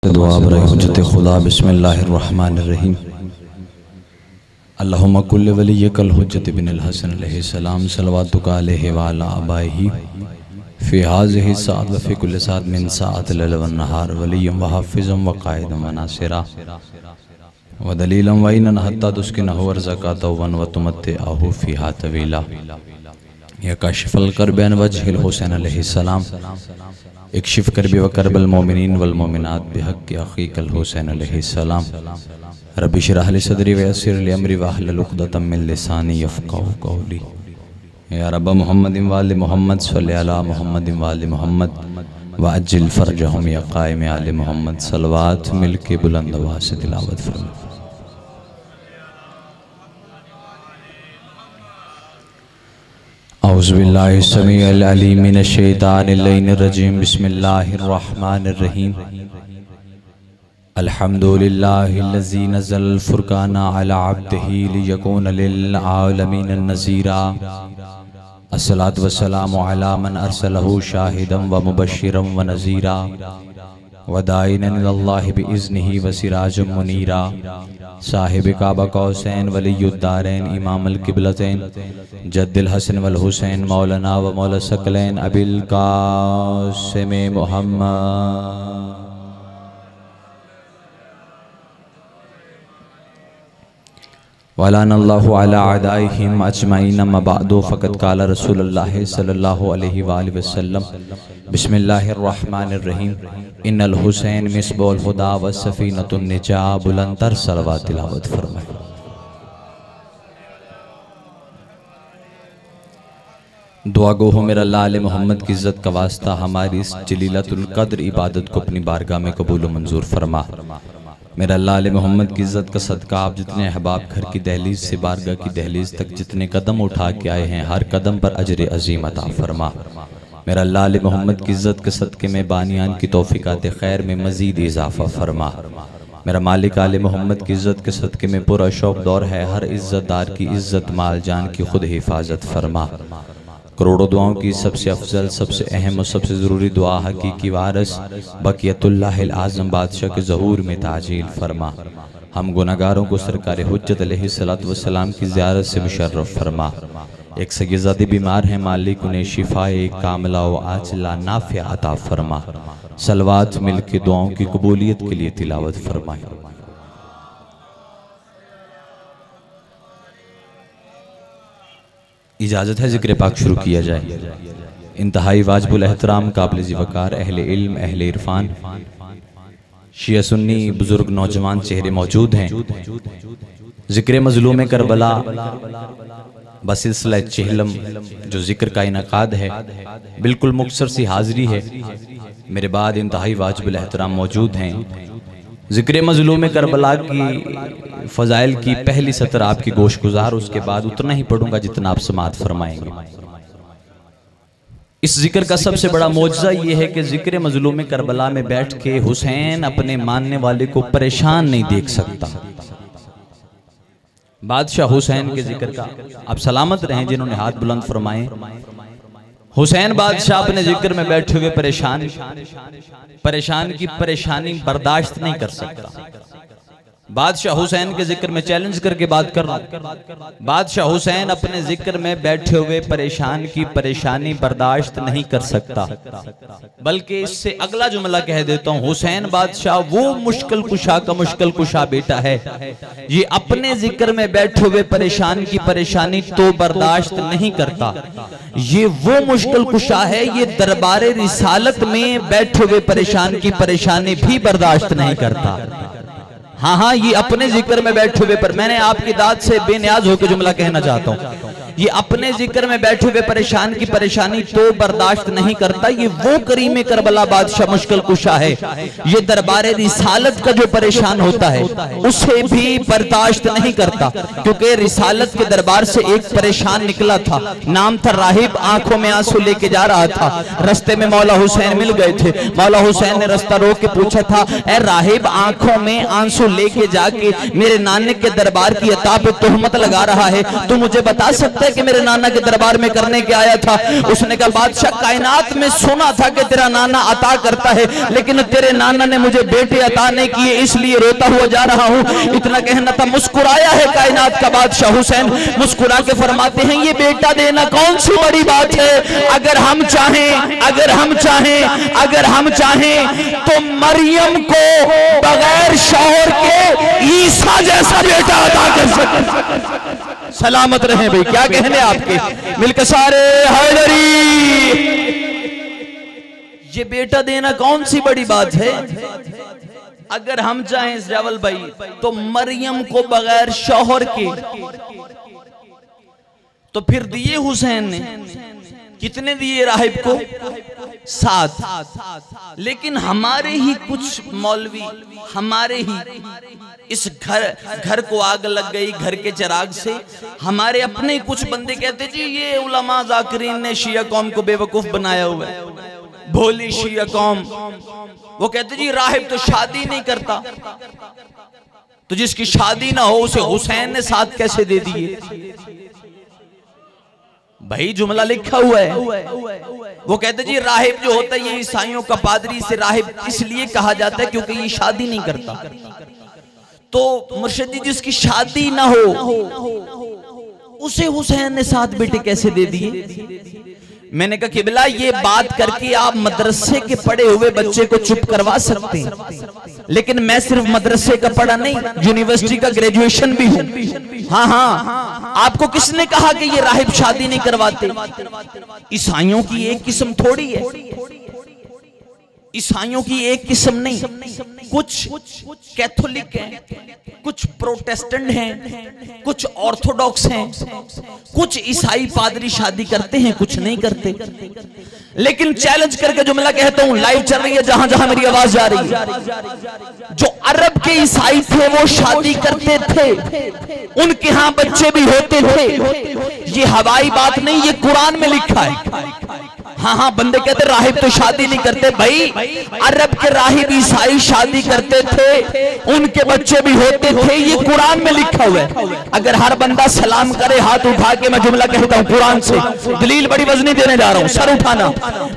से दुआ बर हुज्जत खुदा बिस्मिल्लाहिर्रहमानिर्रहीम। अल्लाहुम्मा कुल्लि वलिय्यकल हुज्जत बिनिल हसन अलैहिस्सलाम सलवातुका अलैहि व अला आबाइही फ़ी हाज़िहि साअत व फ़ी कुल्लि साअत मिन साअतिल लैल वन नहार वलिय्यन व हाफ़िज़न व क़ाइदन व नासिरा व दलीलन व इनन हत्ता तुस्किनहु अर्ज़क़तवन व तुमत्तिअहु फ़ीहा तवीला। या काशिफ़ल कर्ब अन वजहिल हुसैन अलैहिस्सलाम इक्शिफ़ कर्बी व कर्बल मोमिनीन वल मोमिनात बिहक़्क़ि अख़ीकल हुसैन अलैहिस्सलाम। रब्बि इश्रह ली सदरी व यस्सिर ली अमरी वहलुल उक़दतम मिन लिसानी यफ़क़हू क़ौली। या रब्ब मुहम्मदिन व आलि मुहम्मद सल्लि अला मुहम्मदिन व आलि मुहम्मद व अज्जिल फ़रजहुम या क़ाइम आलि मुहम्मद। सलवात मिलके बुलंद आवाज़ से तिलावत फरमा। औज़ु बिल्लाहि समीउल अलीम मिनश शैतानिर रजीम। बिस्मिल्लाहिर्रहमानिर्रहीम। अल्हम्दुलिल्लाहिल्लज़ी नज़्ज़लल फ़ुरक़ाना अला अब्दिही लियकूना लिल आलमीन नज़ीरा। अस्सलातु वस्सलामु अला मन अरसलहु शाहिदन व मुबश्शिरन व नज़ीरा व दाइयन इलल्लाहि बिइज़्निही व सिराजम मुनीरा। साहिब काबा कौसैन वलियुद्दारैन इमामुल क़िबलतैन जद्दिल हसन वल हुसैन मौलाना व मौला सकलैन अबिल क़ासिम मुहम्मद। वलानल्लाहु अला अदाइहिम अजमईन अम्मा बअदु फ़क़द क़ाल रसूलुल्लाह सल्लल्लाहु अलैहि वसल्लम बिस्मिल्लाहिर्रहमानिर्रहीम। इन्नल हुसैन मिस्बाहुल हुदा व सफ़ीनतुन निजा। बुलंदतर सलवात तिलावत फरमाए। दुआ गो हो मेरा लाल मोहम्मद की इज़्ज़त का वास्ता हमारी इस जलीलतुल क़द्र इबादत को अपनी बारगाह में कबूल व मंजूर फरमा। मेरा लाल मोहम्मद की इज़्ज़त का सदका आप जितने अहबाब घर की दहलीज से बारगाह की दहलीज तक जितने कदम उठा के आए हैं हर कदम पर अजर अजीम अता फरमा। मेरा लाल मोहम्मद की इज़्ज़त के सदक़े में बानियान की तौफ़ीक़ात खैर में मज़ीद इजाफ़ा फरमा। मेरा मालिक आले मोहम्मद की इज़्ज़त के सदक़े में पूरा शौक़ दौर है हर इज़्ज़तदार की इज़्ज़त माल जान की खुद हिफाजत फरमा। करोड़ों दुआओं की सबसे अफजल सबसे अहम और सबसे ज़रूरी दुआ हकीकी वारिस बक़ियतुल्लाहिल आज़म बादशाह के ज़हूर में ताजील फरमा। हम गुनाहगारों को सरकार हुज्जत अलैहिस्सलातु वस्सलाम की ज़ियारत से मुशर्रफ फरमा। एक सगीज़ादी बीमार हैं मालिक उन्हें शिफाए कामिला व आजिला नाफ़िआ अता फरमा। सलवात मिल के दुआओं की कबूलियत के लिए तिलावत फरमाए। इजाज़त है ज़िक्र पाक शुरू किया जाए। इंतहाई वाजिबुल एहतराम काबिल ज़िवकार अहले इल्म अहले इरफान शिया सुन्नी बुजुर्ग नौजवान चेहरे मौजूद हैं। ज़िक्र मज़लूम करबला बसिलसिला चिहलम जो ज़िक्र का इनकाद है बिल्कुल मुख्तसर सी हाज़िरी है। मेरे बाद इंतहाई वाजिबुल एहतराम मौजूद हैं। ज़िक्र मज़लूम करबला की फ़ज़ाइल की पहली सतर आपकी गोश गुजार, उसके बाद उतना ही पढ़ूंगा जितना आप समात फरमाएंगे। इस जिक्र का सबसे बड़ा मौजज़ा ये है कि ज़िक्र मज़लूम करबला में बैठ के हुसैन अपने मानने वाले को परेशान नहीं देख सकता। बादशाह हुसैन के जिक्र का आप सलामत रहें जिन्होंने हाथ बुलंद फरमाए। हुसैन बादशाह अपने जिक्र में बैठे हुए परेशान की परेशानी बर्दाश्त नहीं कर सकता। बादशाह हुसैन के जिक्र में चैलेंज करके बात कर रहा हूं। बादशाह हुसैन अपने जिक्र में बैठे हुए परेशान की परेशानी बर्दाश्त नहीं कर सकता, बल्कि इससे अगला जुमला कह देता हूं। हुसैन बादशाह वो मुश्किल कुशा का मुश्किल कुशा बेटा है, ये अपने जिक्र में बैठे हुए परेशान की परेशानी तो बर्दाश्त नहीं करता। ये वो मुश्किल कुशा है, ये दरबारे रिसालत में बैठे हुए परेशान की परेशानी भी बर्दाश्त नहीं करता। हाँ, ये अपने जिक्र में बैठे हुए पर मैंने आपकी दाद से बेनियाज होकर जुमला कहना चाहता हूँ। ये अपने जिक्र में बैठे हुए परेशान की परेशानी तो बर्दाश्त नहीं करता। ये वो करीम करबला बादशाह मुश्किल कुशा है, ये दरबारे रिसालत का जो परेशान होता है उसे भी बर्दाश्त नहीं करता। क्योंकि रिसालत के दरबार से एक परेशान निकला था, नाम था राहिब, आंखों में आंसू लेके जा रहा था। रास्ते में मौला हुसैन मिल गए थे। मौला हुसैन ने रास्ता रोक के पूछा था, ए राहिब, आंखों में आंसू लेके जाके मेरे नाने के दरबार की अता पे तोहमत लगा रहा है, तू मुझे बता सकता है कि मेरे नाना के दरबार में करने के आया था? उसने कहा बादशाह, कायनात में सुना था कि तेरा नाना अता करता है, लेकिन तेरे नाना ने मुझे बेटे अता नहीं किए, इसलिए रोता हुआ जा रहा हूँ। इतना कहना था। मुस्कुराया है कायनात का बादशाह हुसैन, मुस्कुरा के फरमाते हैं ये बेटा देना कौन सी बड़ी बात है। अगर हम चाहें, अगर हम चाहें, अगर हम चाहें तो मरियम को बगैर शौहर के ईसा जैसा बेटा अता कर सकते। सलामत रहे भाई, क्या कहने आपके, मिलकर सारे हैदरी। ये बेटा देना कौन सी बड़ी बात है। अगर हम चाहें जावल भाई तो मरियम को बगैर शौहर के, तो फिर दिए हुसैन ने, कितने दिए राहिब को? 7। लेकिन हमारे ही कुछ मौलवी, हमारे ही इस घर को आग लग गई घर के चिराग से। हमारे अपने कुछ बंदे कहते जी ये उलमा जाकिरीन ने शिया कौम को बेवकूफ बनाया हुआ है, भोली शिया कौम। वो कहते जी राहिब तो शादी नहीं करता, तो जिसकी शादी ना हो उसे हुसैन ने 7 कैसे दे दिए? भाई जुमला लिखा हुआ है। वो कहते जी राहिब जो होता है ये ईसाइयों का पादरी से राहिब इसलिए कहा जाता है क्योंकि ये शादी नहीं करता। तो मुर्शिद जी जिसकी शादी ना हो उसे हुसैन ने 7 बेटे कैसे दे दिए? मैंने कहा किबला ये बात करके आप मदरसे के पढ़े हुए बच्चे को चुप करवा सकते हैं, लेकिन मैं सिर्फ मदरसे का पढ़ा नहीं, यूनिवर्सिटी का ग्रेजुएशन भी हूं। हाँ, आपको किसने कहा कि ये राहिब शादी नहीं करवाते? ईसाइयों की एक किस्म थोड़ी है, ईसाइयों की एक किस्म नहीं, कुछ कैथोलिक हैं, कुछ प्रोटेस्टेंट हैं, कुछ ऑर्थोडॉक्स हैं, कुछ ईसाई पादरी शादी करते हैं, कुछ नहीं करते। लेकिन चैलेंज करके जुमला कहता हूं, लाइव चल रही है जहां जहां मेरी आवाज जा रही है, जो अरब के ईसाई थे वो शादी करते थे, उनके यहां बच्चे भी होते थे। ये हवाई बात नहीं, ये कुरान में लिखा है। हाँ, बंदे कहते राहिब तो शादी नहीं करते। भाई अरब के राहिब ईसाई शादी करते थे, उनके बच्चे भी होते थे, ये कुरान में लिखा हुआ है। अगर हर बंदा सलाम करे हाथ उठा के, मैं जुमला कहता हूँ कुरान से, दलील बड़ी वजनी देने जा रहा हूँ, सर उठाना।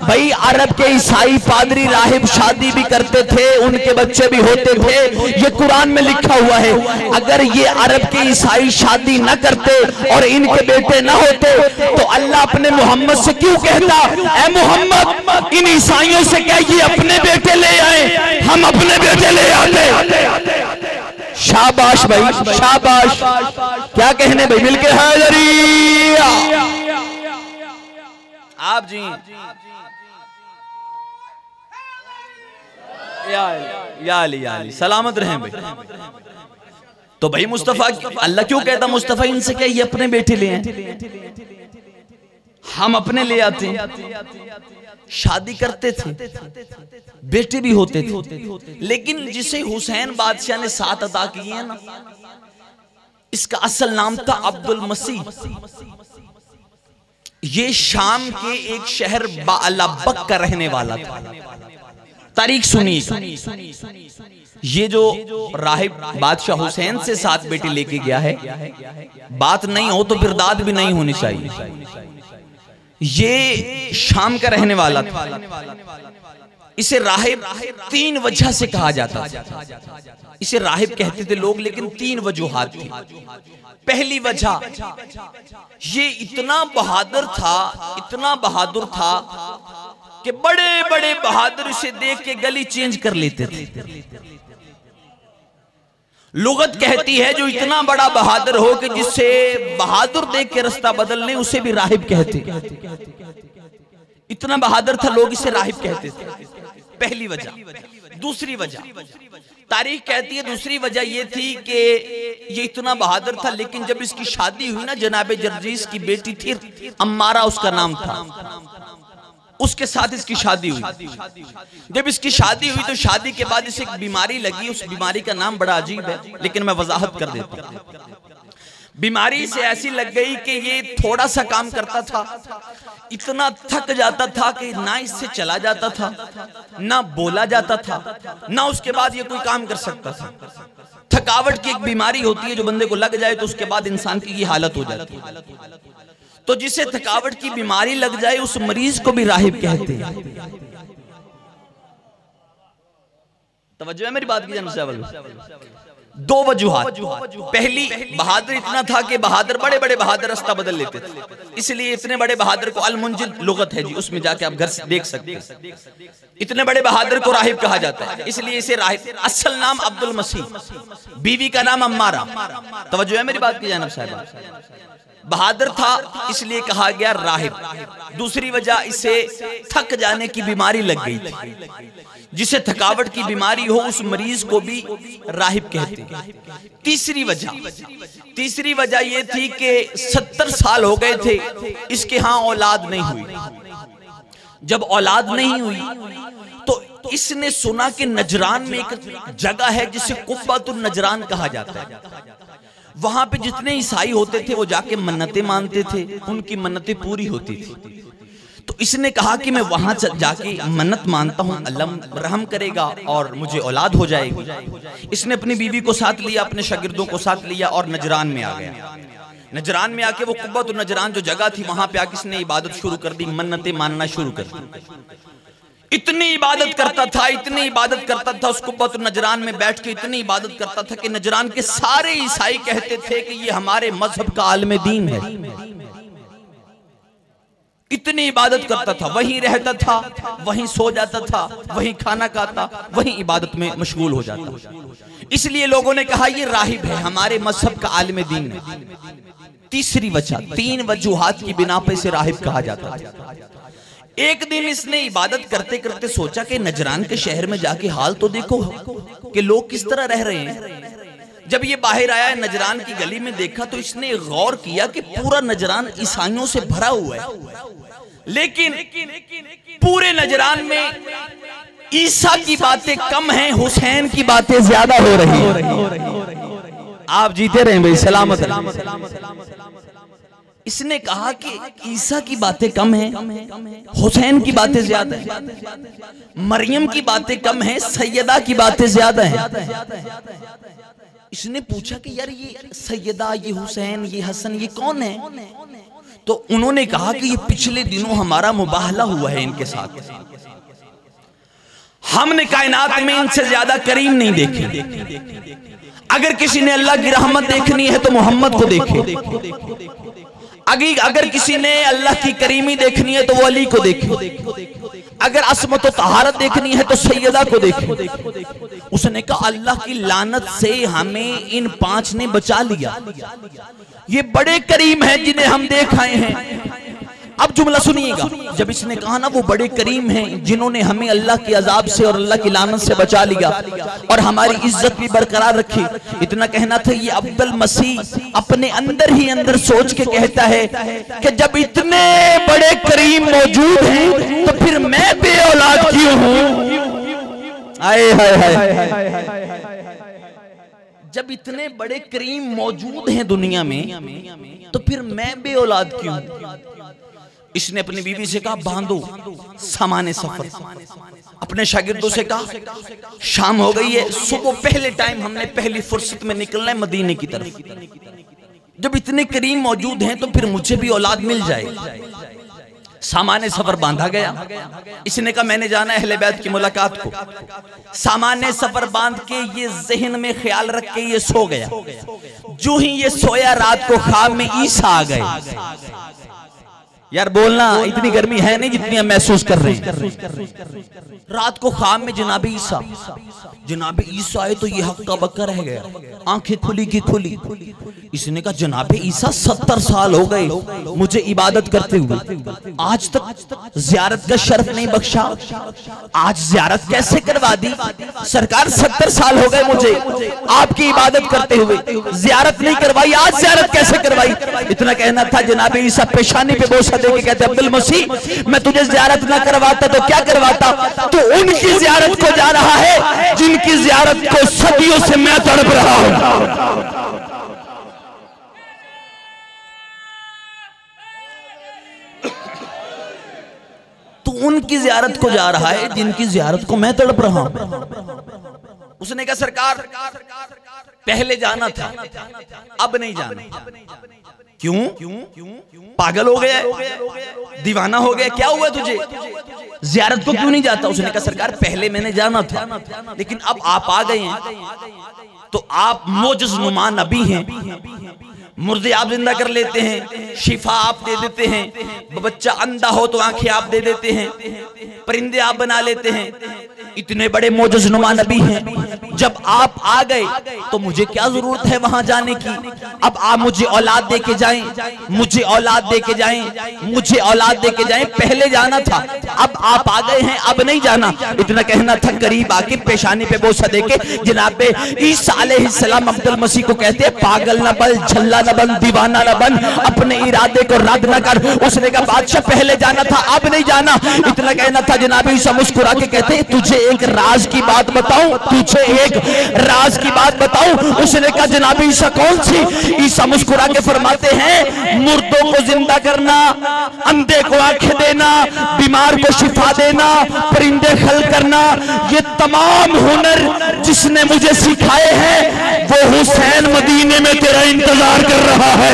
भाई अरब के ईसाई पादरी राहिब शादी भी करते थे, उनके बच्चे भी होते थे, ये कुरान में लिखा हुआ है। अगर ये अरब के ईसाई शादी न करते और इनके बेटे न होते तो अल्लाह अपने मोहम्मद से क्यों कहता, ऐ मोहम्मद इन ईसाइयों से क्या ये अपने बेटे ले आए, हम अपने बेटे ले आते। शाबाश भाई, शाबाश। क्या कहने भाई, मिलके हैदरी। आप जी या अली सलामत रहें भाई। तो भाई मुस्तफा, अल्लाह क्यों कहता मुस्तफा इनसे क्या ये अपने बेटे ले आए, हम अपने ले आते हैं। शादी करते थे, बेटे भी होते थे, लेकिन जिसे हुसैन बादशाह ने 7 अता किए हैं ना, इसका असल नाम था अब्दुल मसीह। ये शाम के एक शहर बाअलाबक का रहने वाला था। तारीख सुनिए, ये जो राहिब बादशाह हुसैन से 7 बेटे लेके गया है, बात नहीं हो तो फिर दाद भी नहीं होनी चाहिए। ये शाम का रहने वाला था। इसे राहिब 3 वजह से कहा जाता था। इसे राहिब कहते थे लोग, लेकिन 3 वजूहात थी। पहली वजह, ये इतना बहादुर था, इतना बहादुर था कि बड़े बड़े बहादुर से देख के गली चेंज कर लेते थे। लुगत कहती है जो इतना बड़ा बहादुर हो कि जिससे बहादुर देख के रास्ता बदल ले उसे भी राहिब कहते। इतना बहादुर था, लोग इसे राहिब कहते थे। पहली वजह। दूसरी वजह, तारीख कहती है दूसरी वजह ये थी कि ये इतना बहादुर था, लेकिन जब इसकी शादी हुई ना, जनाबे जर्जीस की बेटी थी अम्मारा उसका नाम था, उसके साथ इसकी शादी हुई। जब इसकी शादी हुई तो शादी के बाद इसे एक बीमारी लगी। उस बीमारी का नाम बड़ा अजीब है, लेकिन मैं वजाहत कर देता हूं। बीमारी से ऐसी लग गई कि ये थोड़ा सा काम करता था, इतना थक जाता था कि ना इससे चला जाता था, ना बोला जाता था, ना उसके बाद ये कोई काम कर सकता था। थकावट की एक बीमारी होती है, जो बंदे को लग जाए तो उसके बाद इंसान की ये हालत हो जाती है। तो जिसे थकावट की बीमारी लग जाए उस मरीज को भी राहिब कहते हैं। तवज्जो है मेरी बात की जानब। दो वजूहात। पहली, बहादुर इतना था कि बहादुर बड़े बड़े बहादुर रास्ता बदल लेते थे, इसलिए इतने बड़े बहादुर को अल-मुंजिल लुगत है जी, उसमें जाके आप घर से देख सकते हैं। इतने बड़े बहादुर को राहिब कहा जाता है, इसलिए इसे राहिब। असल नाम अब्दुल मसीह, बीवी का नाम अम्मारा। तवज्जो है मेरी बात की जानब साहब। बहादुर था इसलिए कहा गया राहिब। दूसरी वजह, इसे थक जाने की बीमारी लग गई थी। जिसे थकावट की बीमारी हो उस मरीज को भी राहिब कहते हैं। तीसरी वजह यह थी कि 70 साल हो गए थे, इसके यहाँ औलाद नहीं हुई। जब औलाद नहीं हुई तो इसने सुना कि नजरान में एक जगह है जिसे कुब्बतुन नजरान कहा जाता है। वहां पे जितने ईसाई होते थे वो जाके मन्नतें मानते थे, उनकी मन्नतें पूरी होती थी। तो इसने कहा कि मैं वहां जाके मन्नत मानता हूं, अल्लाह रहम करेगा और मुझे औलाद हो जाएगी। इसने अपनी बीवी को साथ लिया, अपने शागिर्दों को साथ लिया और नजरान में आ गया। नजरान में आके वो कुब्बतुन नजरान जो जगह थी वहां पे आके इसने इबादत शुरू कर दी, मन्नतें मानना शुरू कर दी। इतनी इबादत करता था, इतनी इबादत करता था, उस कुब्बतुन नजरान में बैठ के इतनी इबादत करता था कि नजरान के सारे ईसाई कहते थे कि ये हमारे मजहब का आलिम दीन है। इतनी इबादत करता था, वहीं रहता था, वहीं सो जाता था, वहीं खाना खाता, वहीं इबादत में मशगूल हो जाता। इसलिए लोगों ने कहा ये राहिब है, हमारे मजहब का आलिम दीन है। तीसरी वजह, 3 वजूहात की बिना पे इसे राहिब कहा जाता था। एक दिन इसने इबादत करते करते सोचा कि नजरान के शहर में जाके हाल तो देखो कि लोग किस तरह रह रहे हैं। जब ये बाहर आया, नजरान की गली में देखा तो इसने गौर किया कि पूरा नजरान ईसाइयों से भरा हुआ है, लेकिन पूरे नजरान में ईसा की बातें कम हैं, हुसैन की बातें ज्यादा हो रही हैं। आप जीते रहे भाई, सलामत। इसने कहा कि ईसा की बातें कम हैं, हुसैन की बातें ज्यादा हैं, मरियम की बातें कम हैं, सैयदा की बातें ज्यादा हैं। इसने पूछा कि यार ये सैयदा, ये हुसैन, ये हसन, ये कौन है? तो उन्होंने कहा कि ये पिछले दिनों हमारा मुबाहला हुआ है इनके साथ। हमने कायनात में इनसे ज्यादा करीम नहीं देखे। अगर किसी ने अल्लाह की रहमत देखनी है तो मोहम्मद को देखे, अगर किसी ने अल्लाह की करीमी देखनी है तो वो अली को देखे, अगर असमत और तहारत देखनी है तो सैयदा को देखे। उसने कहा अल्लाह की लानत से हमें इन 5 ने बचा लिया, ये बड़े करीम हैं जिन्हें हम देख आए हैं। अब जुमला सुनिएगा, जब इसने कहा ना वो बड़े करीम हैं जिन्होंने हमें अल्लाह के अजाब से और अल्लाह की लानत से बचा लिया और हमारी इज्जत भी बरकरार रखी, इतना कहना था। ये अब्दुल मसीह अपने अंदर ही अंदर सोच के कहता है कि जब इतने बड़े करीम मौजूद हैं तो फिर मैं बेऔलाद क्यों हूं? आए हाय हाय। जब इतने बड़े करीम मौजूद हैं दुनिया में तो फिर मैं बेऔलाद क्यों? इसने अपनी बीवी से कहा बांधो सामाने सफर। अपने शागिर्दों से कहा शाम हो गई है, सुबह पहले टाइम हमने पहली फुर्सत में निकलना है मदीने की तरफ। जब इतने करीम मौजूद हैं तो फिर मुझे भी औलाद मिल जाए। सामान्य सफर बांधा गया। इसने कहा मैंने जाना है अहले बैत की मुलाकात को। सामान्य सफर बांध के ये जहन में ख्याल रख के ये सो गया। जो ही ये सोया रात को ख्वाब में ईसा आ गए। यार बोलना, इतनी गर्मी है नहीं जितनी हम महसूस कर रहे हैं। रात को ख्वाब में जनाब ईसा आए तो ये हक्का बक्का रह गया, आंखें खुली की खुली। इसने कहा जनाब ईसा 70 साल हो गए मुझे इबादत करते हुए, आज तक जियारत का शर्फ नहीं बख्शा, आज जियारत कैसे करवा दी? सरकार 70 साल हो गए मुझे आपकी इबादत करते हुए, जियारत नहीं करवाई, आज जियारत कैसे करवाई? इतना कहना था। जनाब ईसा पेशानी पे बोसा दे के कहते अब्दुल मसीह मैं तुझे जियारत ना करवाता तो क्या करवाता? तो उनकी जियारत को जा रहा है जिनकी जियारत को सदियों से मैं तड़प रहा हूं। तो उनकी जियारत को जा रहा है जिनकी जियारत को मैं तड़प रहा हूं। उसने कहा सरकार पहले जाना था, अब नहीं जाना। क्यों? पागल हो गया, दीवाना हो गया, क्या हुआ तुझे? ज़ियारत को क्यों नहीं जाता? उसने कहा सरकार पहले मैंने जाना था, लेकिन अब आप आ गए हैं तो आप मोजज़ नुमा नबी हैं, मुर्दे आप जिंदा कर लेते हैं, शिफा आप दे देते हैं, बच्चा अंधा हो तो आंखें आप दे देते हैं, परिंदे आप बना लेते हैं, इतने बड़े मोजज़ नुमा नबी हैं। जब आप आ गए तो मुझे क्या जरूरत है वहां जाने की? अब आप मुझे औलाद दे के जाएं, मुझे औलाद दे के जाएं, मुझे औलाद दे के जाएं, पहले जाना था, अब आप आ गए हैं, अब नहीं जाना। इतना कहना था, करीब आके पेशानी पे बोसा दे के जनाब ईसा अलैहिस्सलाम अब्दुल मसीह को कहते हैं, पागल न बन, झल्ला न बन, दीवाना न बन, अपने इरादे को रद्द न कर। उसने कहा बादशाह पहले जाना था, अब नहीं जाना। इतना कहना था, जनाब ईसा मुस्कुरा के कहते हैं, तुझे एक राज की बात बताऊं, तुझे एक राज की बात बताऊं। उसने कहा जनाब ईसा कौन सी? ईसा मुस्कुरा के फरमाते हैं, मुर्दों को जिंदा करना, अंधे को आंखें देना, बीमार को शिफा देना, परिंदे खल करना, ये तमाम हुनर जिसने मुझे सिखाए हैं वो हुसैन मदीने में तेरा इंतजार कर रहा है।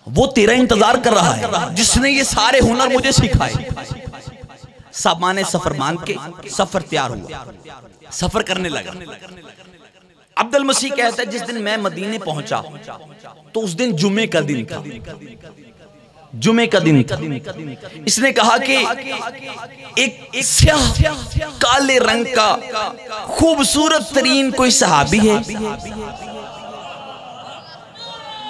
वो तेरा इंतजार कर रहा है जिसने ये सारे हुनर मुझे सिखाए। सामाने सफर मान के सफर तैयार हुआ, सफर करने लगा। अब्दुल मसीह कहता है, जिस दिन मैं मदीने पहुंचा तो उस दिन जुमे का दिन था, जुमे का दिन था। इसने कहा कि एक स्याह काले रंग का खूबसूरत तरीन कोई सहाबी है,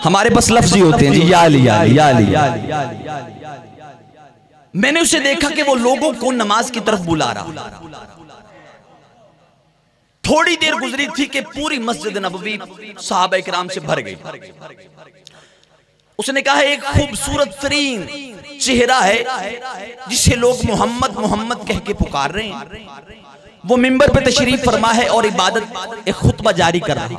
हमारे बस लफ्ज़ ही होते हैं जी, या अली या अली या अली या अली। मैंने उसे देखा कि वो लोगों को नमाज की तरफ बुला रहा। थोड़ी देर गुजरी थी कि पूरी मस्जिद नबवी सहाबा इकराम से भर गई। उसने कहा एक खूबसूरत तरीन चेहरा है जिसे लोग मोहम्मद मोहम्मद कह के पुकार रहे हैं। वो मिंबर पे तशरीफ फरमा है और इबादत एक खुतबा जारी कर रहा है।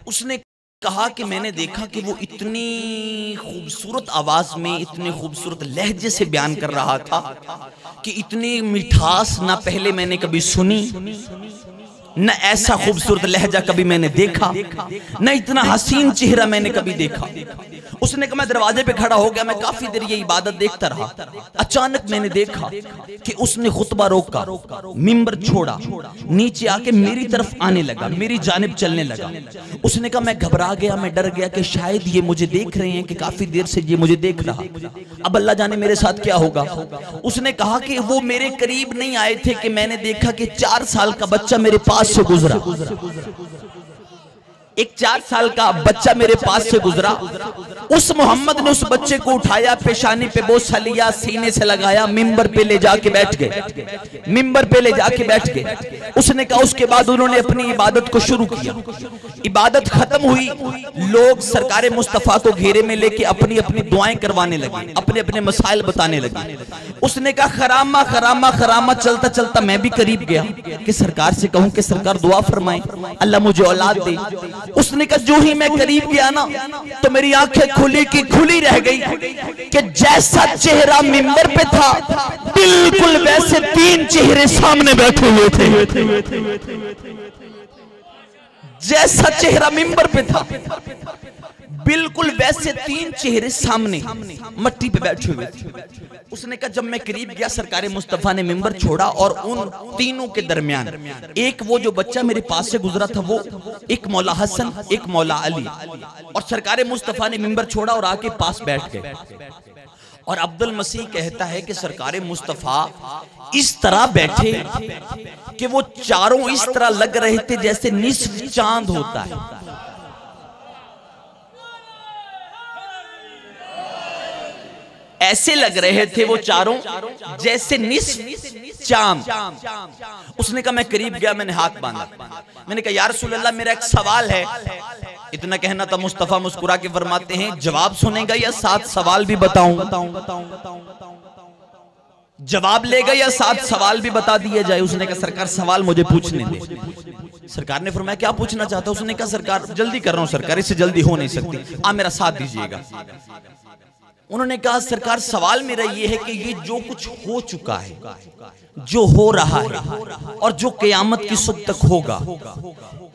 उसने कहा कि मैंने देखा कि वो इतनी खूबसूरत आवाज में, इतने खूबसूरत लहजे से बयान कर रहा था कि इतनी मिठास ना पहले मैंने कभी सुनी, न ऐसा खूबसूरत लहजा कभी मैंने देखा, न इतना हसीन चेहरा मैंने कभी देखा। उसने कहा मैं दरवाजे पे खड़ा हो गया, मैं काफी देर ये इबादत देखता रहा। अचानक मैंने देखा कि उसने खुतबा रोका, मिंबर छोड़ा, नीचे आके मेरी तरफ आने लगा, मेरी जानिब चलने लगा। उसने कहा मैं घबरा गया, मैं डर गया कि शायद ये मुझे देख रहे हैं, कि काफी देर से ये मुझे देख रहा, अब अल्लाह जाने मेरे साथ क्या होगा। उसने कहा कि वो मेरे करीब नहीं आए थे कि मैंने देखा कि 4 साल का बच्चा मेरे पास से गुजरा। एक 4 साल का बच्चा मेरे पास से गुजरा। उस मोहम्मद ने उस बच्चे को उठाया, पेशानी पे बोसा लिया, सीने से लगाया, मिंबर पे ले जाके बैठ गए, मिंबर पे ले जाके बैठ गए। उसने कहा उसके बाद उन्होंने अपनी इबादत को शुरू किया। इबादत खत्म हुई, लोग सरकारे मुस्तफा को घेरे में लेके अपनी अपनी दुआएं करवाने लगे, अपने अपने मसाइल बताने लगे। उसने कहा खरामा खरामा खरामा, चलता चलता मैं भी करीब गया कि सरकार से कहूं कि सरकार दुआ फरमाए, अल्लाह मुझे औलाद दे। उसने कहा जो ही मैं करीब गया ना तो मेरी आंखें खुली की खुली रह गई कि जैसा चेहरा मिंबर पे था बिल्कुल वैसे 3 चेहरे सामने बैठे हुए थे। जैसा चेहरा मिंबर पे था बिल्कुल वैसे 3 चेहरे सामने मट्टी पे बैठे हुए थे। उसने कहा जब मैं करीब गया, सरकारे मुस्तफा ने मिंबर छोड़ा और उन तीनों के दरमियान एक वो जो बच्चा मेरे पास से गुजरा था, वो एक मौला हसन, एक मौला अली, और सरकारे मुस्तफा ने मिंबर छोड़ा और आके पास बैठ गए। और अब्दुल मसीह कहता है कि सरकारे मुस्तफा इस तरह बैठे कि वो चारों इस तरह लग रहे थे जैसे निस्फ चांद होता है। ऐसे लग रहे थे वो चारों जैसे निस्फ चांद। उसने कहा मैं करीब गया, मैंने हाथ बांधा, मैंने कहा या रसूल अल्लाह मेरा एक सवाल है। इतना कहना था, मुस्तफा मुस्कुरा के फरमाते हैं जवाब सुनेगा या 7 सवाल भी बताऊं? जवाब लेगा या 7 सवाल भी बता दिए जाए? उसने कहा सरकार सवाल मुझे पूछने दे। सरकार ने फरमाया क्या पूछना चाहता? उसने कहा सरकार जल्दी कर रहा हूं सरकार, इससे जल्दी हो नहीं सकती, आप मेरा साथ दीजिएगा। उन्होंने कहा सरकार सवाल मेरा ये है कि ये जो कुछ हो चुका है, जो हो रहा है और जो क़यामत की सुबह तक होगा,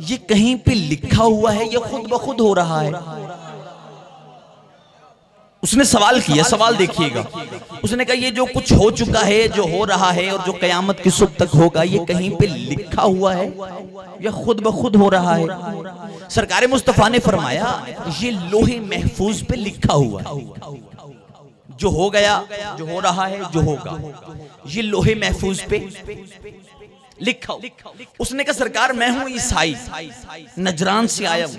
ये कहीं पे लिखा हुआ है या खुद ब खुद हो रहा है? उसने सवाल किया, सवाल देखिएगा। उसने कहा ये जो कुछ हो चुका है, जो हो रहा है और जो क़यामत की सुबह तक होगा, ये कहीं पे लिखा हुआ है या खुद ब खुद हो रहा है? सरकार मुस्तफा ने फरमाया ये लोहे महफूज पे लिखा हुआ है, जो हो गया, जो हो रहा है, जो होगा, ये लोहे महफूज पे लिखा। उसने कहा सरकार मैं हूं ईसाई, नजरान से आया हूं,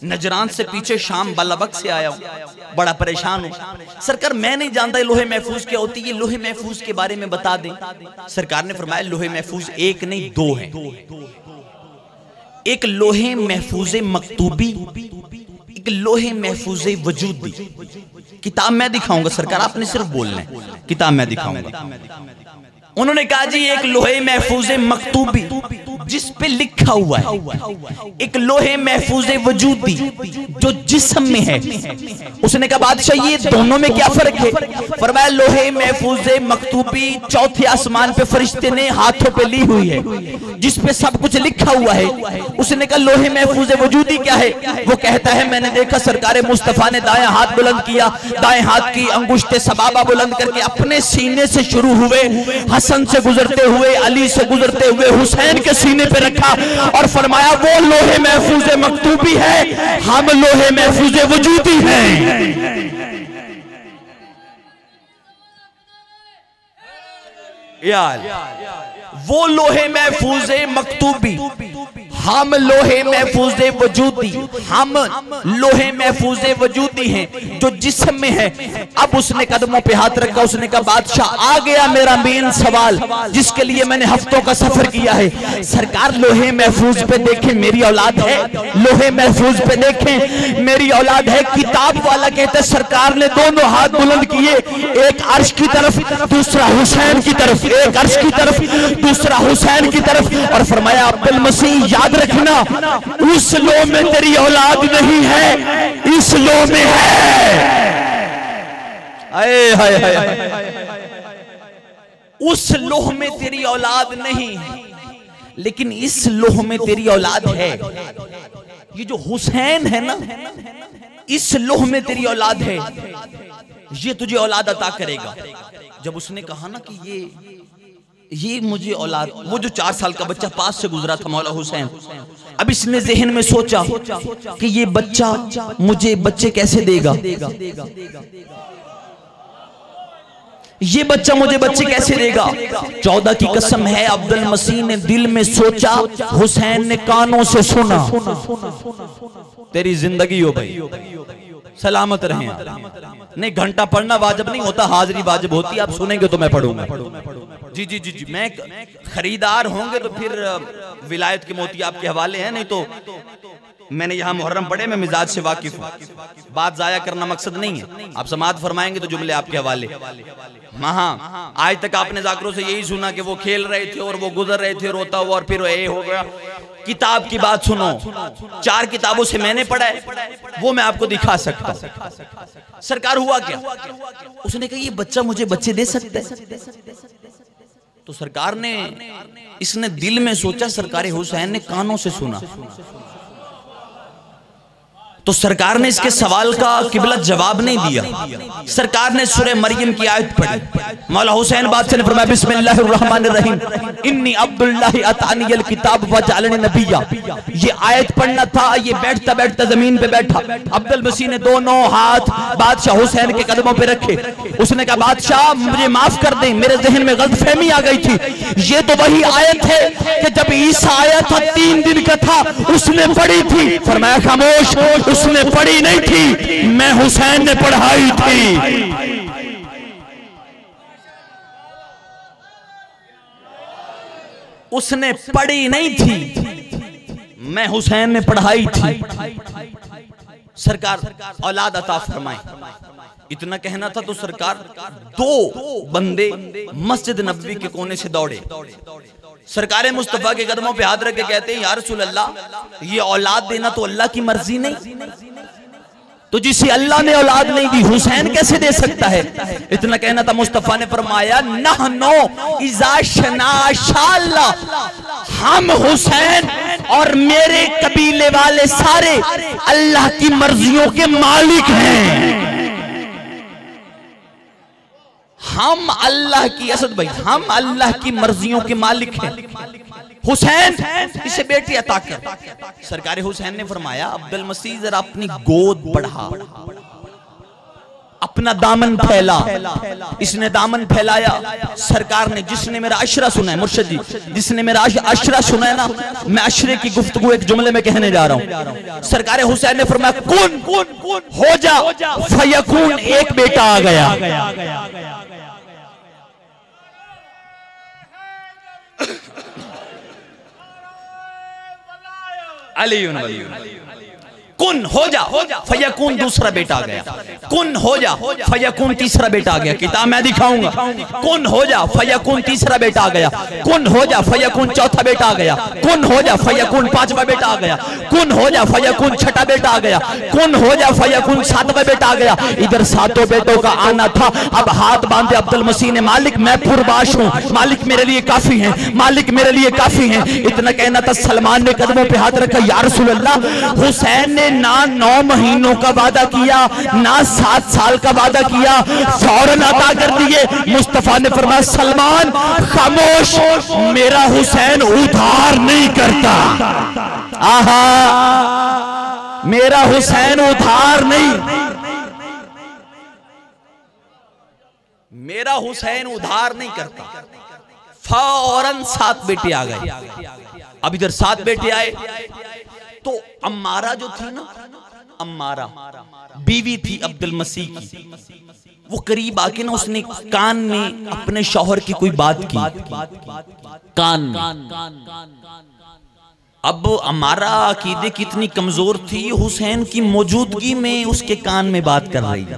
नजरान से पीछे शाम बलबक से आया हूं, बड़ा परेशान हूं। सरकार मैं नहीं जानता ये लोहे महफूज क्या होती है, लोहे महफूज के बारे में बता दें। सरकार ने फरमाया लोहे महफूज एक नहीं दो हैं। एक लोहे महफूज मकतूबी, एक लोहे महफूज वजूदी। किताब मैं दिखाऊंगा सरकार, आपने सिर्फ बोलना है, किताब मैं दिखाऊंगा। उन्होंने कहा जी एक लोहे महफूज मकतूबी जिस पे लिखा हुआ है, एक लोहे महफूज वजूदी जो जिस्म में है। उसने कहा बादशाह ये दोनों में क्या फर्क है? फरमाया लोहे महफूज मकतूबी चौथे आसमान पे फरिश्ते ने हाथों पे ली हुई है, जिस पे सब कुछ लिखा हुआ है। उसने कहा लोहे महफूज वजूदी क्या है? वो कहता है मैंने देखा सरकार मुस्तफा ने दाएं हाथ बुलंद किया, दाएं हाथ की अंगुष्ठे सबाबा बुलंद करके अपने सीने से शुरू हुए, हसन से गुजरते हुए, अली से गुजरते हुए हुसैन के सीने पे रखा और फरमाया वो लोहे महफूज मकतूबी है, हम लोहे महफूज वजूदी हैं। यार वो लोहे महफूज मकतूबी, हम लोहे महफूज वजूदी, हम लोहे महफूज वजूदी हैं जो जिस्म में है। अब उसने कदमों पे हाथ रखा, उसने कहा बादशाह आ गया मेरा मेन सवाल जिसके लिए मैंने हफ्तों का सफर किया है। सरकार लोहे महफूज पे देखें मेरी औलाद है, लोहे महफूज पे देखें मेरी औलाद है। किताब वाला कहते सरकार ने दोनों हाथ बुलंद किए, एक अर्श की तरफ दूसरा हुसैन की तरफ, एक अर्श की तरफ दूसरा हुसैन की तरफ, और फरमाया अब्दुल मसीह याद रखना उस लो में तेरी औलाद नहीं है, इस लो में है। आए हाय हाय, उस लोह में तेरी औलाद नहीं है लेकिन इस लोह में तेरी औलाद है। ये जो हुसैन है ना, इस लोह में तेरी औलाद है, ये तुझे औलाद अता करेगा। जब उसने कहा ना कि ये मुझे औलाद, वो जो 4 साल का बच्चा पास से गुजरा था मौला हुसैन, अब इसने जहन में सोचा कि ये बच्चा मुझे बच्चे कैसे देगा, ये बच्चा मुझे बच्चे कैसे देगा। 14 की कसम है अब्दुल मसीह ने दिल में सोचा, हुसैन ने कानों से सुना। तेरी जिंदगी हो भाई, सलामत रहें। नहीं घंटा पढ़ना वाजिब नहीं होता, हाजिरी वाजिब होती है। आप सुनेंगे तो मैं पढ़ूंगा। जी जी जी जी, मैं खरीदार होंगे तो फिर विलायत के मोती आपके हवाले हैं, नहीं तो मैंने यहाँ मुहर्रम पढ़े, मैं मिजाज से वाकिफ हूँ। बात जाया करना मकसद नहीं है, आप समाअत फरमाएंगे तो जुमले आपके हवाले। हाँ, आज तक आपने जाकरों से यही सुना कि वो खेल रहे थे और वो गुजर रहे थे रोता हुआ और फिर वो ये हो गया। किताब की बात सुनो, 4 किताबों से मैंने पढ़ा है, वो मैं आपको दिखा सकता हूँ। सरकार हुआ क्या? उसने कहा ये बच्चा मुझे बच्चे दे सकता है। तो सरकार ने, इसने दिल में सोचा, सरकार हुसैन ने कानों से सुना। तो सरकार ने इसके सवाल का किबला जवाब नहीं दिया। सरकार ने सूरह मरियम की आयत पढ़ी। मौला हुसैन बादशाह ने फरमाया बिस्मिल्लाहिर्रहमानिर्रहीम इन्नी अब्दुल्लाह अतानियल किताब व जअलनी नबिय्या। ये आयत पढ़ना था, ये बैठता बैठता जमीन पे बैठा। अब्दुल मसीह ने दोनों हाथ बादशाह हुसैन के कदमों पे रखे। उसने कहा बादशाह मुझे माफ कर दें, मेरे जहन में गलतफहमी आ गई थी। ये तो वही आयत है कि जब ईसा आया था 3 दिन का था, उसने पढ़ी थी। फरमाया खामोश, उसने पढ़ी नहीं थी, मैं हुसैन ने पढ़ाई थी। उसने पढ़ी नहीं थी, मैं हुसैन ने पढ़ाई थी। सरकार औलाद अता फरमाए। इतना कहना था तो सरकार 2 बंदे मस्जिद नबवी के कोने से दौड़े। सरकार मुस्तफा के कदमों पे हाथ रख के कहते हैं या रसूल अल्लाह, ये औलाद देना तो अल्लाह की मर्जी नहीं, तो जिसे अल्लाह ने औलाद नहीं दी हुसैन कैसे दे सकता है? इतना कहना था। मुस्तफा ने फरमाया नहनो इज़ा शनाशाल्लाह, हम हुसैन और मेरे कबीले वाले सारे अल्लाह की मर्जियों के मालिक हैं। हम अल्लाह की, असद भाई, हम अल्लाह की मर्जियों के मालिक हैं। हुसैन इसे बेटी अता कर। सरकार हुसैन ने फरमाया अब्दुल मसीह जरा अपनी गोद बढ़ा, अपना दामन फैला। इसने दामन फैलाया। सरकार ने, जिसने मेरा अशरा सुना है मुर्शिद जी, जिसने मेरा अशरा सुना है ना, मैं अशरे की गुफ्तगू एक जुमले में कहने जा रहा हूं। सरकार हुसैन ने फरमाया कुन हो जा फयकून, एक बेटा आ गया। कुन हो जा फयकून, दूसरा बेटा आ गया। कुन हो जा फयकून, तीसरा बेटा आ गया। किताब मैं दिखाऊंगा। कुन हो जा फयकून, तीसरा बेटा आ गया। कुन हो जा फयकून, चौथा बेटा आ गया। कुन हो जा फयकून, पांचवा बेटा आ गया। कुन हो जा फयकून, छठा बेटा आ गया। कुन हो जा फयकून, सातवां बेटा आ गया। इधर सातों बेटों का आना था। अब हाथ बांधे अब्दुल मसीह ने, मालिक मैं पुरबाश हूं, मालिक मेरे लिए काफी है, मालिक मेरे लिए काफी है। इतना कहना था। सलमान ने कदमों पे हाथ रखा, या रसूल अल्लाह, हुसैन ने ना 9 महीनों का वादा किया, ना 7 साल का वादा किया, फौरन अता कर दिए। मुस्तफा ने फरमाया सलमान खामोश, मेरा हुसैन उधार नहीं करता। आहा, मेरा हुसैन उधार नहीं, मेरा हुसैन उधार नहीं करता। फौरन 7 बेटे आ गए। अब इधर 7 बेटे आए तो अम्मारा जो थी ना, अम्मारा बीवी थी अब्दुल मसीह की, वो करीब आके ना उसने कान में अपने शौहर की कोई बात की, कान में। अब अम्मारा अकीदे की इतनी कमजोर थी, हुसैन की मौजूदगी में उसके कान में बात कर रही है।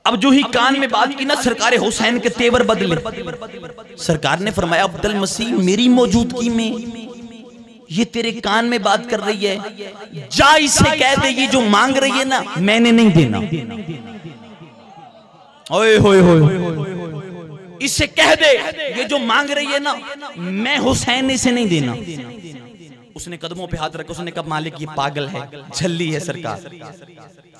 अब जो ही कान में बात की ना, सरकार हुसैन के तेवर बदले। सरकार ने फरमाया अब्दुल मसीह मेरी मौजूदगी में ये तेरे कान में बात कर रही है, जा इसे कह दे ये जो मांग रही है ना मैंने नहीं देना। ओए होए होए, इसे कह दे ये जो मांग रही है ना मैं हुसैन इसे नहीं देना। उसने कदमों पे हाथ रखा, उसने कहा मालिक ये पागल है, झल्ली है, सरकार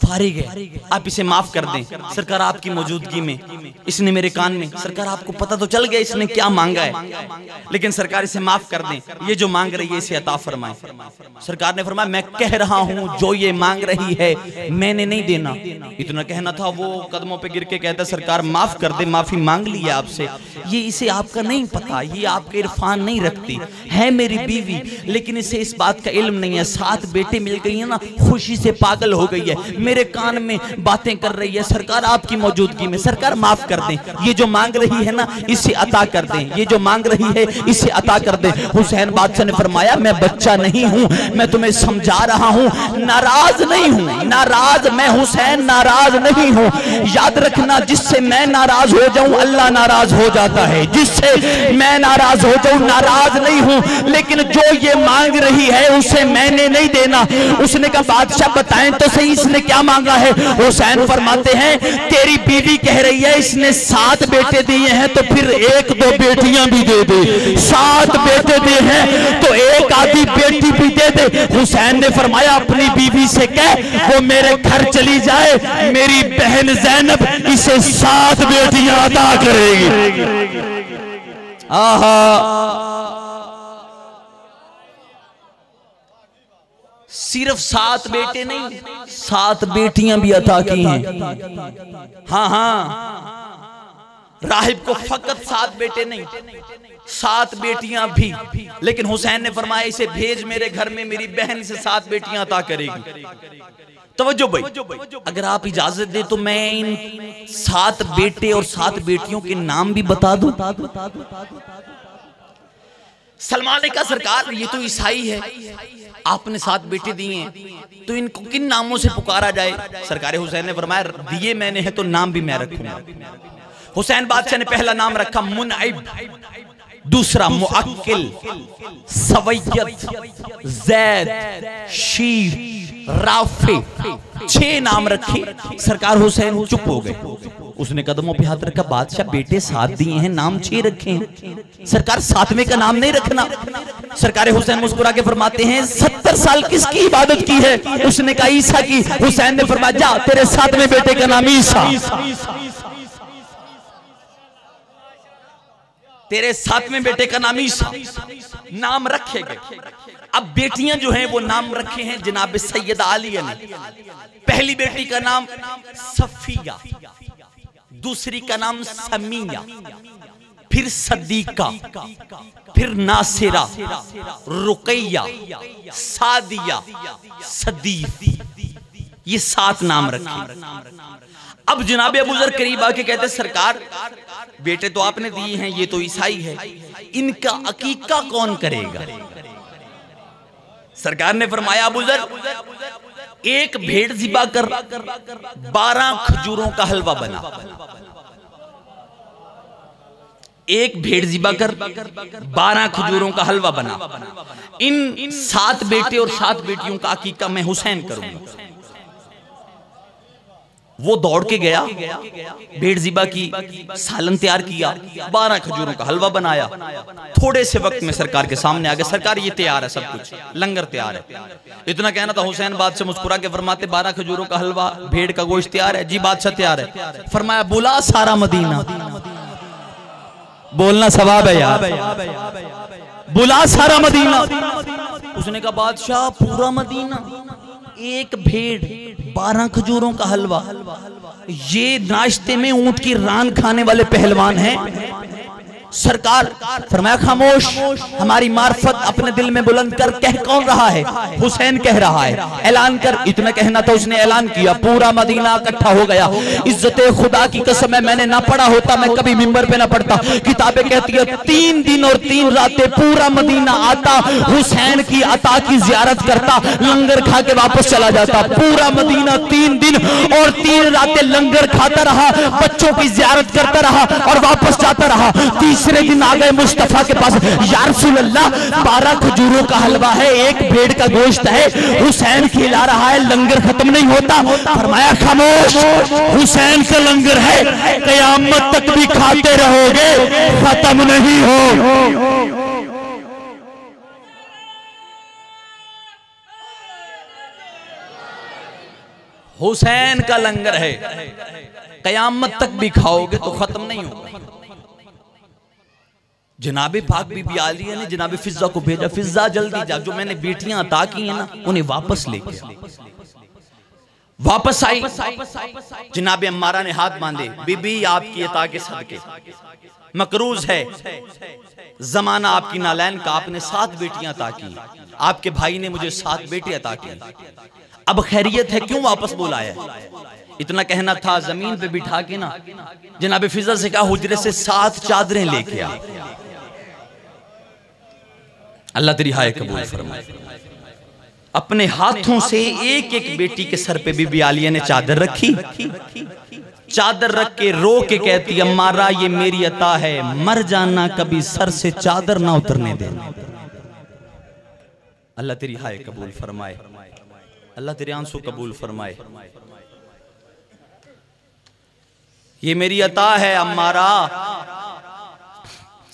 फारिग है, आप इसे माफ कर दें। सरकार आपकी मौजूदगी में इसने मेरे कान में, सरकार आपको पता तो चल गया इसने क्या मांगा है, लेकिन सरकार इसे माफ कर दें, ये जो मांग रही है इसे अता फरमाएं। सरकार ने फरमाया मैं कह रहा हूं जो ये मांग रही है मैंने नहीं देना। इतना कहना था, वो कदमों पे गिर के कहता सरकार माफ कर दे, माफी मांग ली है आपसे, ये इसे आपका नहीं पता, ये आपके इरफान नहीं रखती है, मेरी बीवी, लेकिन इसे इस बात का इल्म नहीं है, 7 बेटे मिल गई है ना, खुशी से पागल हो गई है, मेरे कान में बातें कर रही है, सरकार आपकी मौजूदगी में, सरकार माफ कर दें, ये जो मांग रही है ना इसे अता कर दें, ये जो मांग रही है इसे अता कर दें। हुसैन बादशाह ने फरमाया मैं बच्चा नहीं हूं, मैं तुम्हें समझा रहा हूं, नाराज नहीं हूं, नाराज मैं हुसैन नाराज नहीं हूं। याद रखना जिससे मैं नाराज हो जाऊं अल्लाह नाराज हो जाता है, जिससे मैं नाराज हो जाऊं नाराज नहीं हूं, लेकिन जो ये मांग रही है उसे मैंने नहीं देना। उसने कहा बादशाह बताएं तो सही इसने क्या मांगा है। हुसैन फरमाते हैं तेरी बीवी कह रही है इसने 7 बेटे दिए हैं तो फिर 1-2 बेटियां भी दे दे, 7 बेटे दिए हैं तो 1 आधी बेटी भी दे दे। हुसैन ने फरमाया अपनी बीवी से कह वो मेरे घर चली जाए, मेरी बहन जैनब इसे 7 बेटियां अता करेगी। आहा, सिर्फ 7 बेटे नहीं 7 बेटियां भी अता की हैं। हाँ हाँ, राहिब को फकत 7 बेटे नहीं 7 बेटियां भी, लेकिन हुसैन ने फरमाया इसे भेज मेरे घर में, मेरी बहन से 7 बेटियां अता करेगी। तवज्जो भाई, अगर आप इजाजत दे तो मैं इन 7 बेटे और 7 बेटियों के नाम भी बता दूं। सलमान का सरकार ये तो ईसाई है, आपने 7 बेटे दिए हैं तो इनको किन नामों से पुकारा जाए। सरकार हुसैन ने फरमाया दिए मैंने हैं तो नाम भी मैं रखूंगा। हुसैन बादशाह ने पहला नाम रखा मुनइब, दूसरा मुअक्किल, सवैयद, जैद, शीर, राफे, 6 नाम रखे। सरकार हुसैन चुप हो गए। उसने कदमों पे हाथ रखा, बादशाह बेटे 7 दिए हैं, नाम 6 रखे हैं, सरकार 7वें का नाम नहीं रखना। सरकार हुसैन मुस्कुरा के फरमाते हैं 70 साल किसकी इबादत की है? उसने कहा ईसा की। हुसैन ने फरमाया जा तेरे 7वें बेटे का नाम ईसा, तेरे 7वें बेटे का नाम ईसा। नाम रखे गए। अब बेटियां जो हैं वो नाम रखे हैं जनाब सैयदा आलिया ने। पहली बेटी का नाम सफिया, दूसरी का नाम समिया, फिर सदीका, फिर नासिरा, रुकैया, सादिया, सदीफ। ये 7 नाम रखे। अब जनाब अबू ज़र करीब आके कहते सरकार बेटे तो आपने दिए हैं, ये तो ईसाई है, इनका अकीका कौन करेगा? सरकार ने फरमाया अबू ज़र एक भेड़ ज़िबा कर 12 खजूरों का हलवा बना। एक भेड़ ज़िबा कर 12 खजूरों का हलवा बना। इन 7 बेटे और 7 बेटियों का अकीका मैं हुसैन करूंगा। वो दौड़ के गया, भेड़ ज़िबा की, सालन तैयार किया, 12 खजूरों का हलवा बनाया। थोड़े से वक्त में सरकार के सामने आ गया। सरकार ये तैयार है, सब कुछ लंगर तैयार है। इतना कहना था हुसैन बादशाह मुस्कुरा के फरमाते 12 खजूरों का हलवा, भेड़ का गोश्त तैयार है। जी बादशाह तैयार है। फरमाया बुला सारा मदीना। बोलना सवाब है यार, बुला सारा मदीना। उसने कहा बादशाह पूरा मदीना? एक भेड़ 12 खजूरों का हलवा, ये नाश्ते में ऊंट की रान खाने वाले पहलवान हैं। सरकार फरमाया खामोश, हमारी मार्फत अपने दिल में बुलंद कर कह कौन रहा है? हुसैन कह रहा है, ऐलान कर। इतना कहना था, उसने ऐलान किया। पूरा मदीना इकट्ठा हो गया। इज्जत खुदा की कसम है मैंने ना पढ़ा होता, मैं कभी मिंबर पे ना पढ़ता। किताबें कहती है 3 दिन और 3 रातें पूरा मदीना आता, हुसैन की अता की जियारत करता, लंगर खा के वापस चला जाता। पूरा मदीना 3 दिन और 3 रातें लंगर खाता रहा, बच्चों की जियारत करता रहा और वापस जाता रहा। तीसरे दिन आ गए मुस्तफा के पास, या रसूल अल्लाह 12 खजूरों का हलवा है, एक भेड़ का गोश्त है, हुसैन खिला रहा है, लंगर खत्म नहीं होता। फरमाया खामोश, हुसैन का लंगर है, क़यामत तक भी खाते रहोगे, खत्म नहीं हो। हुसैन का लंगर है, क़यामत तक भी खाओगे तो खत्म नहीं होगा। जनाबे पाक बीबी आलिया ने जनाबे फिजा को भेजा, फिजा जल्दी जा, जो मैंने बेटियां अता की हैं ना उन्हें वापस लेके वापस आई। जनाबे अम्मारा ने हाथ बांधे, बीबी आपकी अता के सदके मकरूज है जमाना आपकी नालैन का, आपने 7 बेटियां अता की, आपके भाई ने मुझे 7 बेटे अता किए, अब खैरियत है, क्यों वापस बुलाया? इतना कहना था, जमीन पे बिठा के ना जनाबे फिजा से कहा हुजरे से 7 चादरें लेके आ। अल्लाह तेरी हाय कबूल फरमाए। अपने हाथों से एक एक बेटी के सर पे बीबी आलिया ने चादर रखी। चादर रख के रो के कहती अम्मारा ये मेरी अता है, मर जाना कभी सर से चादर ना उतरने देना। अल्लाह तेरी हाय कबूल फरमाए, अल्लाह तेरे आंसू कबूल फरमाए। ये मेरी अता है अम्मारा,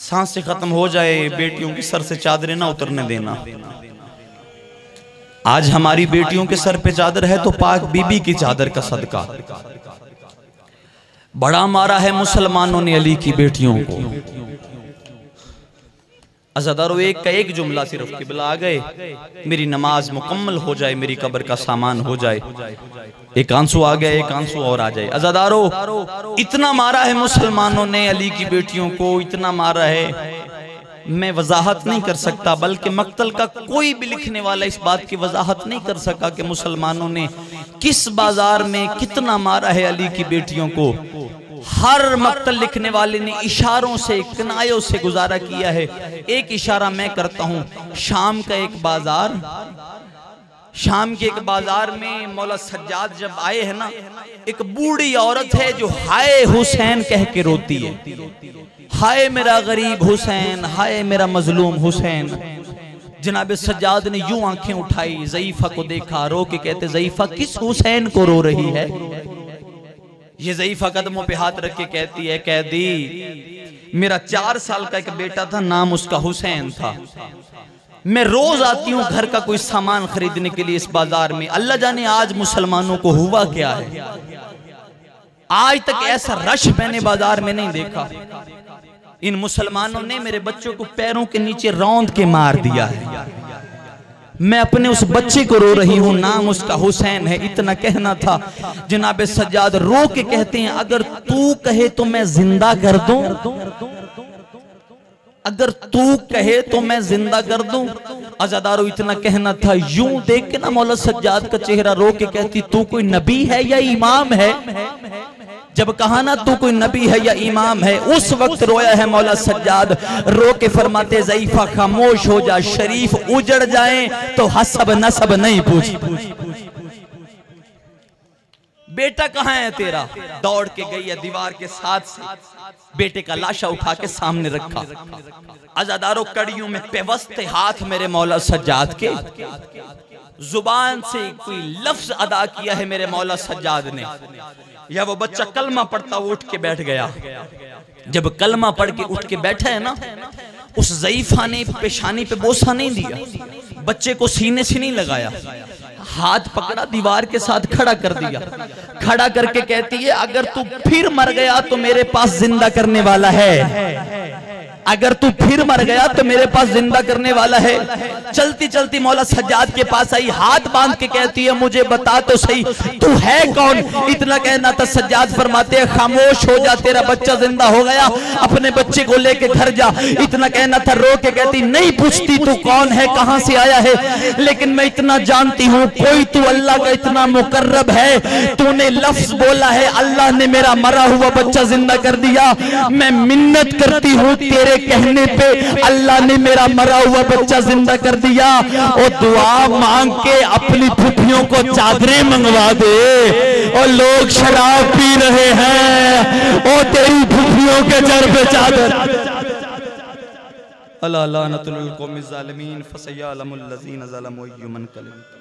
सांसें खत्म हो जाए, बेटियों के सर से चादरें ना उतरने देना। आज हमारी बेटियों के सर पे चादर है तो पाक बीबी की चादर का सदका। बड़ा मारा है मुसलमानों ने अली की बेटियों को। अज़ादारो एक का एक जुमला सिर्फ किबला आ गए, मेरी नमाज मुकम्मल हो जाए, मेरी कब्र का सामान हो जाए। एक आंसू आ गया, एक आंसू और आ जाए। अज़ादारो इतना मारा है मुसलमानों ने अली की बेटियों को, इतना मारा है मैं वजाहत नहीं कर सकता, बल्कि मक्तल का कोई भी लिखने वाला इस बात की वजाहत नहीं कर सका कि मुसलमानों ने किस बाजार में कितना मारा है अली की बेटियों को। हर मक्तल लिखने वाले ने इशारों से, किनायों से गुजारा किया है। एक इशारा मैं करता हूं, शाम का एक बाजार शाम के एक बाजार में मौला सज्जाद जब आए हैं ना, एक बूढ़ी औरत है जो हाय हुसैन कह के रोती है, हाय मेरा गरीब हुसैन, हाय मेरा मजलूम हुसैन। जनाब सज्जाद ने यूं आंखें उठाई, ज़ईफा को देखा, रो के कहते ज़ईफा किस हुसैन को रो रही है? ये ज़ईफा कदमों पे हाथ रख के कहती है, कैदी मेरा 4 साल का एक बेटा था, नाम उसका हुसैन था। मैं रोज आती हूँ घर का कोई सामान खरीदने के लिए इस बाजार में, अल्लाह जाने आज मुसलमानों को हुआ क्या है, आज तक ऐसा रश मैंने बाजार में नहीं देखा। इन मुसलमानों ने मेरे बच्चों को पैरों के नीचे रौंद के मार दिया है। मैं अपने उस बच्चे को रो रही हूँ, नाम उसका हुसैन है। इतना कहना था। जनाब सज्जाद रो के कहते हैं, अगर तू कहे तो मैं जिंदा कर दूं, अगर तू कहे तो मैं जिंदा कर दूं। अज़ादारो इतना कहना था। यूं देख के ना मौला सज्जाद का चेहरा रो के कहती, तू कोई नबी है या इमाम है? जब कहा ना तू कोई नबी है या इमाम है, उस वक्त रोया है मौला सज्जाद। रो के फरमाते, ज़ईफा खामोश हो जा, शरीफ उजड़ जाए तो हसब नसब नहीं पूछ। बेटा कहाँ है तेरा? दौड़ के गई है दीवार के साथ से, बेटे का लाशा उठा के सामने रखा। अज़ादारों कड़ियों में पेवस्ते हाथ मेरे मौला सज्जाद के, जुबान से कोई लफ्ज अदा किया है मेरे मौला सज्जाद ने, या वो बच्चा कलमा पढ़ता वो उठ के बैठ गया। जब कलमा पढ़ के उठ के बैठा है ना, उस ज़ईफा ने पेशानी पे बोसा नहीं दिया, बच्चे को सीने से नहीं लगाया, हाथ पकड़ा दीवार के साथ खड़ा कर दिया। खड़ा करके कहती है, अगर तू फिर मर गया तो मेरे पास जिंदा करने वाला है, अगर तू फिर मर गया तो मेरे पास जिंदा करने वाला है। चलती चलती मौला सज्जाद के पास आई, हाथ बांध के कहती है, मुझे बता तो सही तू है कौन? इतना कहना था। सज्जाद फरमाते हैं, खामोश हो जा, तेरा बच्चा जिंदा हो गया, अपने बच्चे को लेके घर जा। इतना कहना था। रो के कहती, नहीं पूछती तू कौन है, कहां से आया है, लेकिन मैं इतना जानती हूं, कोई तू अल्लाह का इतना मुकर्रब है, तूने लफ्ज बोला है, अल्लाह ने मेरा मरा हुआ बच्चा जिंदा कर दिया। मैं मिन्नत करती हूँ, तेरे कहने पे अल्लाह ने मेरा मरा हुआ बच्चा जिंदा कर दिया। और दुआ मांग के अपनी फुफियों को चादरें मंगवा दे। और लोग शराब पी रहे हैं, और तेरी फुफियों के सर पे चादर। अल्लाह लानतुल कौमिज़ ज़ालिमीन फसयअलमुल लज़ीना ज़लमू अय्युमन कलीम।